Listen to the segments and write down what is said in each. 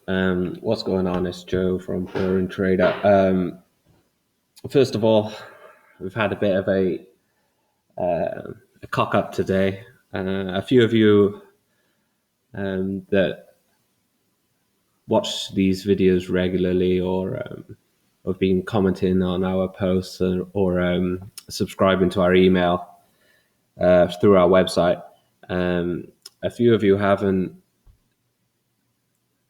What's going on? It's Joe from Foreign Trader. First of all, we've had a bit of a cock up today. A few of you that watch these videos regularly or have been commenting on our posts or subscribing to our email through our website. A few of you haven't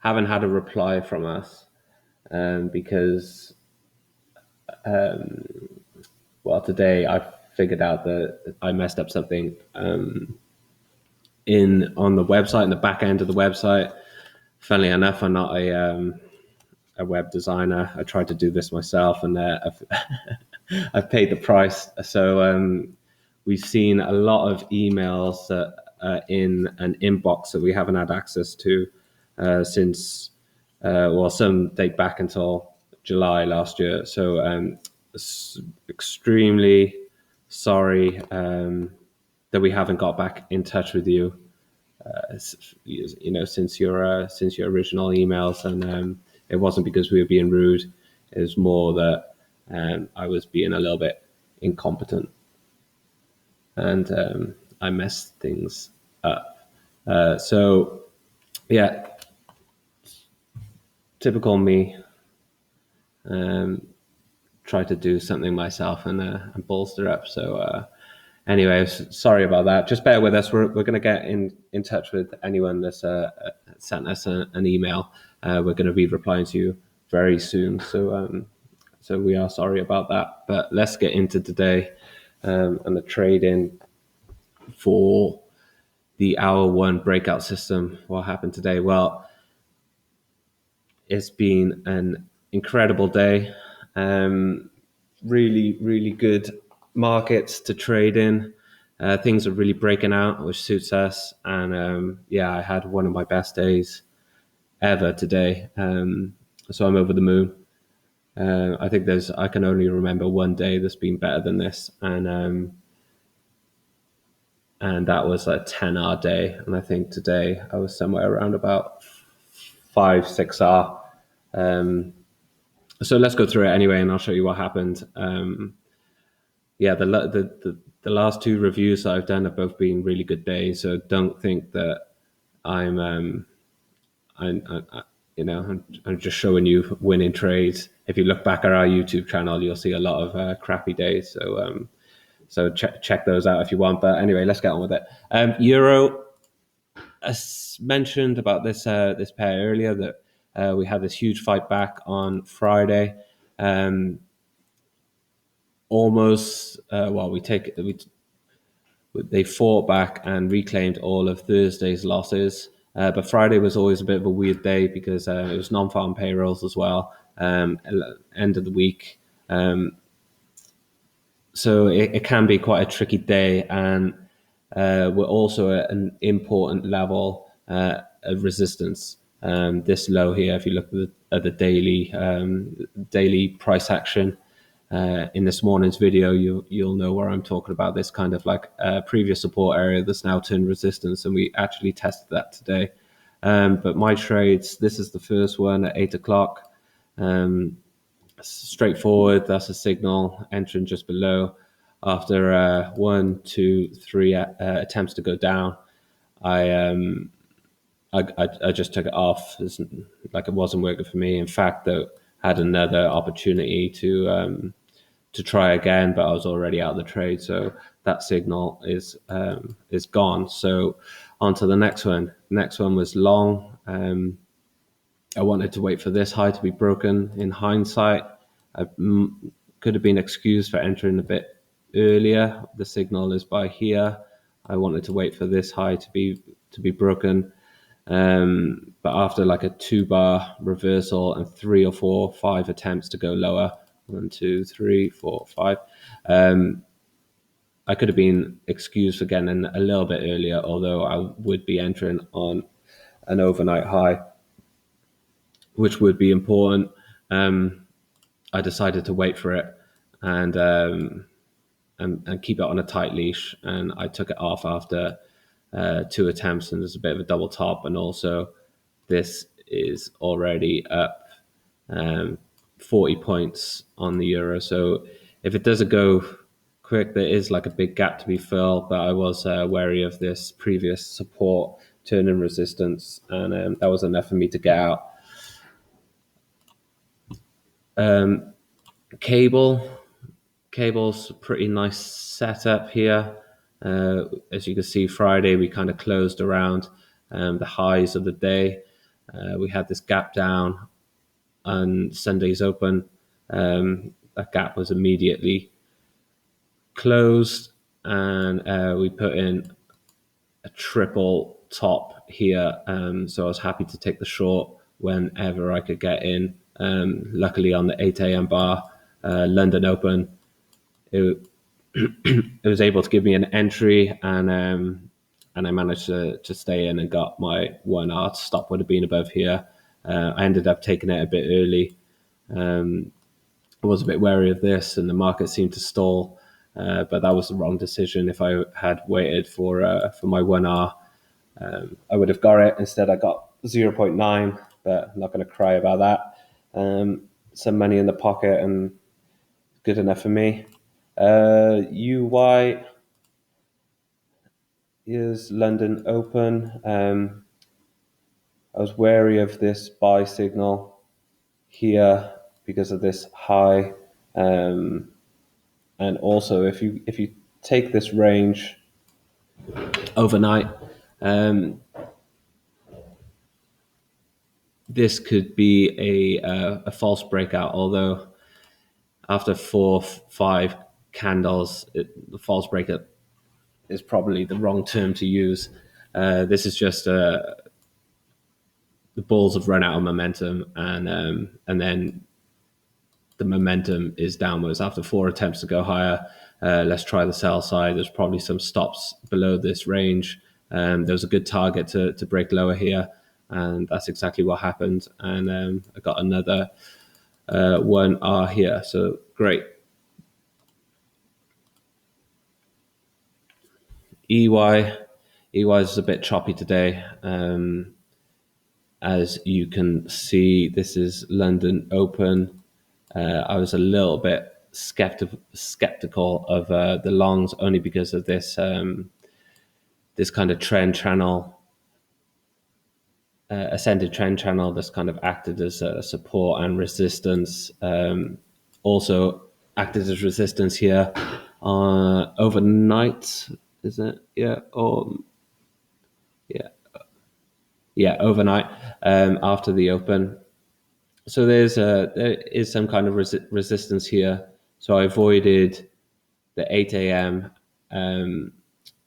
had a reply from us because well, today I figured out that I messed up something in on the website, in the back end of the website. Funnily enough, I'm not a web designer. I tried to do this myself, and I've paid the price. So we've seen a lot of emails that are in an inbox that we haven't had access to since, well, some date back until July last year. So extremely sorry that we haven't got back in touch with you. Since your original emails, and it wasn't because we were being rude. It was more that I was being a little bit incompetent, and I messed things up. So yeah, typical me. Try to do something myself and bolster up. So anyway, sorry about that. Just bear with us. We're going to get in touch with anyone that's sent us an email. We're going to be replying to you very soon. So we are sorry about that. But let's get into today and the trade-in for the hour one breakout system. What happened today? Well, it's been an incredible day. Really, really good markets to trade in. Things are really breaking out, which suits us. And yeah, I had one of my best days ever today. So I'm over the moon. I think I can only remember one day that's been better than this. And that was a 10-hour day. And I think today I was somewhere around about 5-6 hour. So let's go through it anyway, and I'll show you what happened. Yeah, the last two reviews that I've done have both been really good days. So don't think that I'm I'm just showing you winning trades. If you look back at our YouTube channel, you'll see a lot of crappy days. So check those out if you want. But anyway, let's get on with it. Euro, as mentioned about this pair earlier, that we had this huge fight back on Friday. Almost they fought back and reclaimed all of Thursday's losses. But Friday was always a bit of a weird day because it was non-farm payrolls as well, end of the week. So it can be quite a tricky day, and we're also at an important level of resistance. This low here, if you look at the daily price action in this morning's video, you'll know where I'm talking about. This kind of like previous support area that's now turned resistance, and we actually tested that today. But my trades, this is the first one at 8 o'clock. Straightforward. That's a signal entering just below. After 1, 2, 3 attempts to go down, I just took it off. It's like it wasn't working for me. In fact, though, had another opportunity to try again, but I was already out of the trade, so that signal is gone. So on to the next one. Next one was long. I wanted to wait for this high to be broken. In hindsight, I could have been excused for entering a bit earlier. The signal is by here. I wanted to wait for this high to be broken. But after like a 2-bar reversal and 3 or 4, 5 attempts to go lower, 1, 2, 3, 4, 5, I could have been excused for getting a little bit earlier, although I would be entering on an overnight high, which would be important. I decided to wait for it and keep it on a tight leash, and I took it off after 2 attempts, and there's a bit of a double top, and also this is already up 40 points on the euro. So if it doesn't go quick, there is like a big gap to be filled, but I was wary of this previous support turning resistance, and that was enough for me to get out. Cable's a pretty nice setup here. As you can see, Friday we kind of closed around the highs of the day. We had this gap down on Sunday's open. That gap was immediately closed, and we put in a triple top here. So I was happy to take the short whenever I could get in. Luckily on the 8 a.m. bar, London Open, it was able to give me an entry, and I managed to stay in and got my 1R. Stop would have been above here. I ended up taking it a bit early. I was a bit wary of this, and the market seemed to stall, but that was the wrong decision. If I had waited for my 1R, I would have got it. Instead, I got 0.9, but I'm not going to cry about that. Some money in the pocket, and good enough for me. UY is London Open. I was wary of this buy signal here because of this high, and also if you take this range overnight, this could be a false breakout. Although after 4-5 candles, the false breakout is probably the wrong term to use. This is just the bulls have run out of momentum, and then the momentum is downwards after 4 attempts to go higher. Let's try the sell side. There's probably some stops below this range. There was a good target to break lower here, and that's exactly what happened. And I got another 1R here, so great. EY is a bit choppy today. As you can see, this is London Open. I was a little bit skeptical of the longs, only because of this this kind of trend channel, ascended trend channel that's kind of acted as a support and resistance. Also acted as resistance here overnight, is it? Yeah, or yeah, overnight after the open. So there is some kind of resistance here. So I avoided the 8 a.m.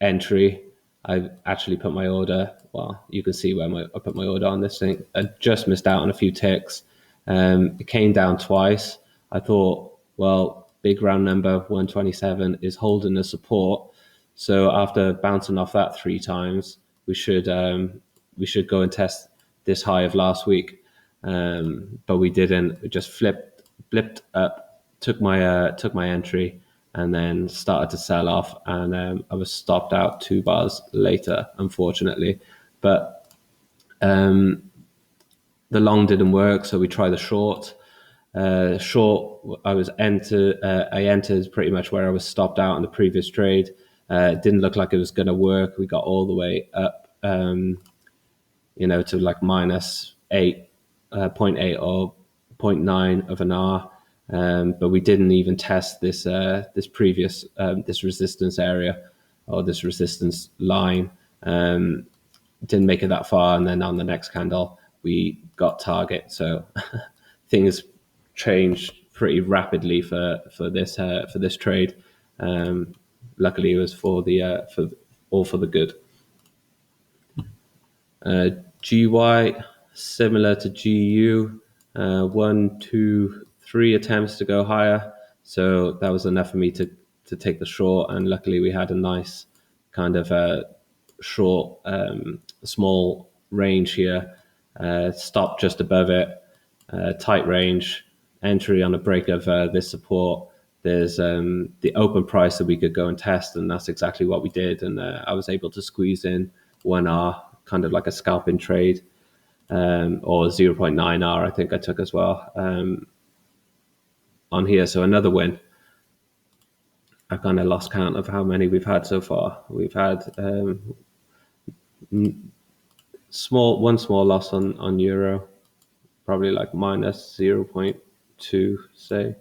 Entry. I actually put my order. Well, you can see where I put my order on this thing. I just missed out on a few ticks. It came down twice. I thought, well, big round number 127 is holding the support. So after bouncing off that 3 times, we should go and test this high of last week. But we didn't. We just blipped up, took my entry, and then started to sell off. And I was stopped out 2 bars later, unfortunately. But the long didn't work, so we tried the short. Short, I entered pretty much where I was stopped out in the previous trade. It didn't look like it was going to work. We got all the way up, to like minus 0.8 or 0.9 of an R. But we didn't even test this previous this resistance area or this resistance line. Didn't make it that far, and then on the next candle we got target. So things changed pretty rapidly for this trade. Luckily, it was for the good. GY, similar to GU, 1, 2, 3 attempts to go higher. So that was enough for me to take the short. And luckily we had a nice kind of short, small range here. Stop just above it, tight range, entry on a break of this support. There's the open price that we could go and test, and that's exactly what we did. And I was able to squeeze in 1R, kind of like a scalping trade. or 0.9R I think I took as well on here. So another win. I kind of lost count of how many we've had so far. We've had one small loss on euro, probably like minus 0.2, say.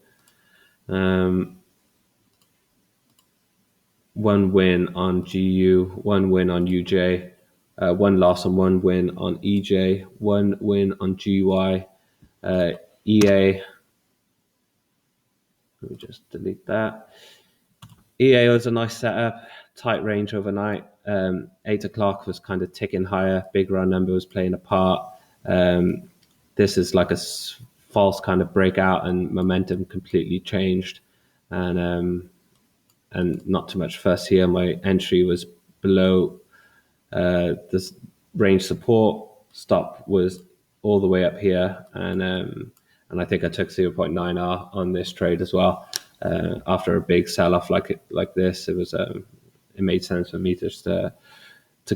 One win on GU, one win on UJ, one loss and one win on EJ, one win on GY, EA. Let me just delete that. EA was a nice setup, tight range overnight. 8 o'clock was kind of ticking higher. Big round number was playing a part. This is like a false kind of breakout, and momentum completely changed. And not too much fuss here. My entry was below this range support. Stop was all the way up here, and I think I took 0.9R on this trade as well. After a big sell-off like this, it made sense for me just to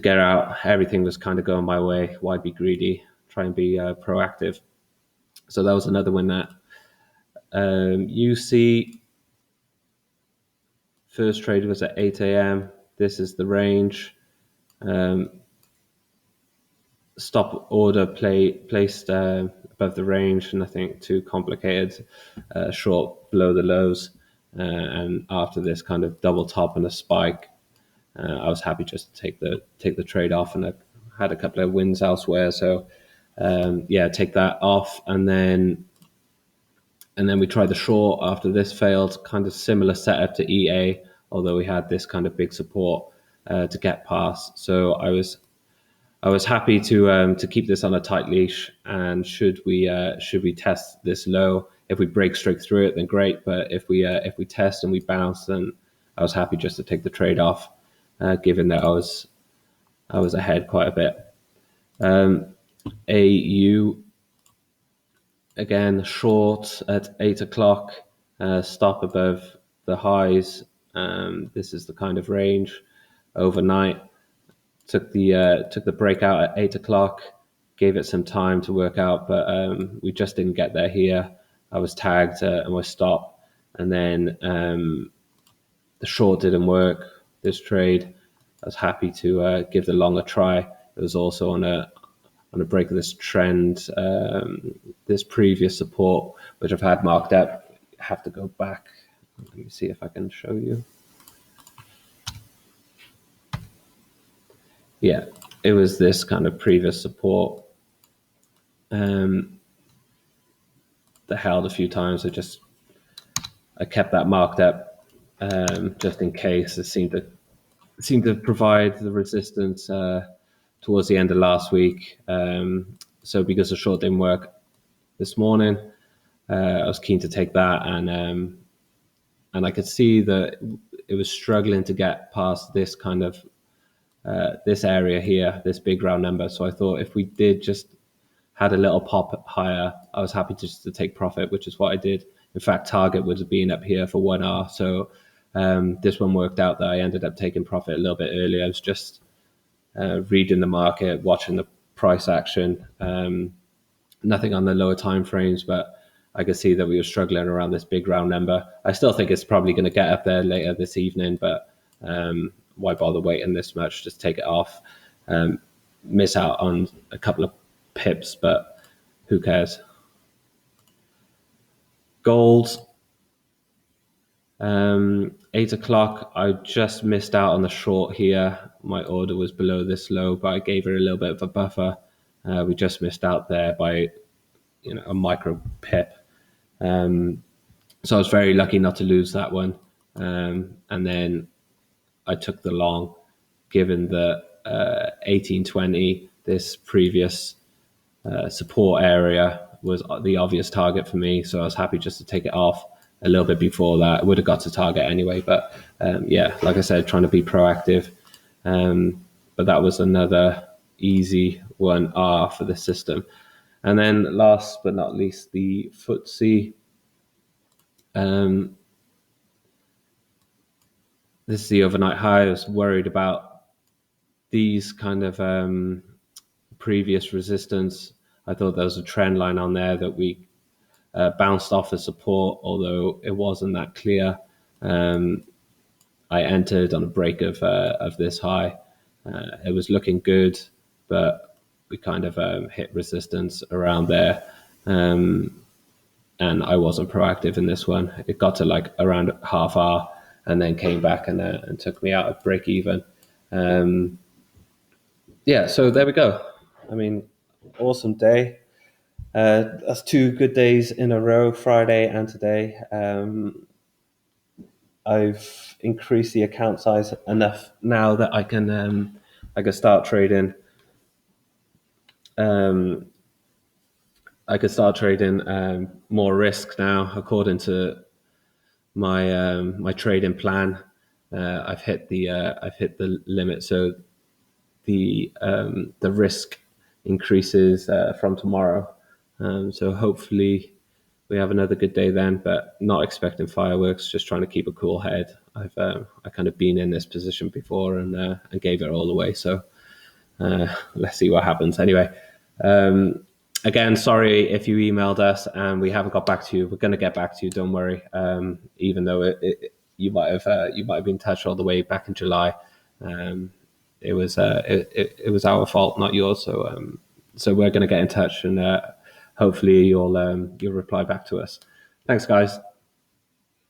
get out. Everything was kind of going my way. Why be greedy? Try and be proactive. So that was another one. That UC first trade was at 8 a.m. This is the range. Stop order placed above the range, nothing too complicated. Short below the lows, and after this kind of double top and a spike, I was happy just to take the trade off, and I had a couple of wins elsewhere. So take that off, and then we tried the short after this failed. Kind of similar setup to EA, although we had this kind of big support to get past. So I was happy to keep this on a tight leash, and should we test this low, if we break straight through it, then great. But if we test and we bounce, then I was happy just to take the trade off, given that I was ahead quite a bit. AU again short at 8 o'clock, stop above the highs. This is the kind of range overnight. Took the breakout at 8 o'clock, gave it some time to work out, but we just didn't get there here. I was tagged at my stop, and then the short didn't work. This trade, I was happy to give the long a try. It was also on a break of this trend, this previous support, which I've had marked up. I have to go back. Let me see if I can show you. Yeah, it was this kind of previous support that held a few times. I kept that marked up just in case. It seemed to provide the resistance towards the end of last week. So because the short didn't work this morning, I was keen to take that, and I could see that it was struggling to get past this kind of this area here, this big round number. So I thought if we did just had a little pop higher, I was happy just to take profit, which is what I did. In fact, target would have been up here for 1R. So this one worked out that I ended up taking profit a little bit earlier. I was just reading the market, watching the price action. Nothing on the lower time frames, but I could see that we were struggling around this big round number. I still think it's probably going to get up there later this evening, but why bother waiting this much? Just take it off. Miss out on a couple of pips, but who cares? Gold, 8 o'clock. I just missed out on the short here. My order was below this low, but I gave it a little bit of a buffer. We just missed out there by a micro pip. So I was very lucky not to lose that one. And then I took the long, given the 1820, this previous support area was the obvious target for me. So I was happy just to take it off a little bit before that. I would have got to target anyway, but like I said, trying to be proactive. But that was another easy 1R for the system. And then last but not least, the FTSE. This is the overnight high. I was worried about these kind of previous resistance. I thought there was a trend line on there that we bounced off the support, although it wasn't that clear. I entered on a break of this high. It was looking good, but we kind of hit resistance around there. And I wasn't proactive in this one. It got to like around half hour and then came back and took me out at break even. Yeah, so there we go. I mean, awesome day. That's 2 good days in a row, Friday and today. I've increased the account size enough now that I can start trading. I could start trading more risk now, according to my trading plan. I've hit the limit, so the risk increases from tomorrow. So hopefully we have another good day then, but not expecting fireworks. Just trying to keep a cool head. I kind of been in this position before and gave it all away. So let's see what happens. Anyway, again, sorry if you emailed us and we haven't got back to you. We're going to get back to you. Don't worry. Even though you might have been in touch all the way back in July. It was our fault, not yours. So we're going to get in touch and hopefully you'll reply back to us. Thanks, guys.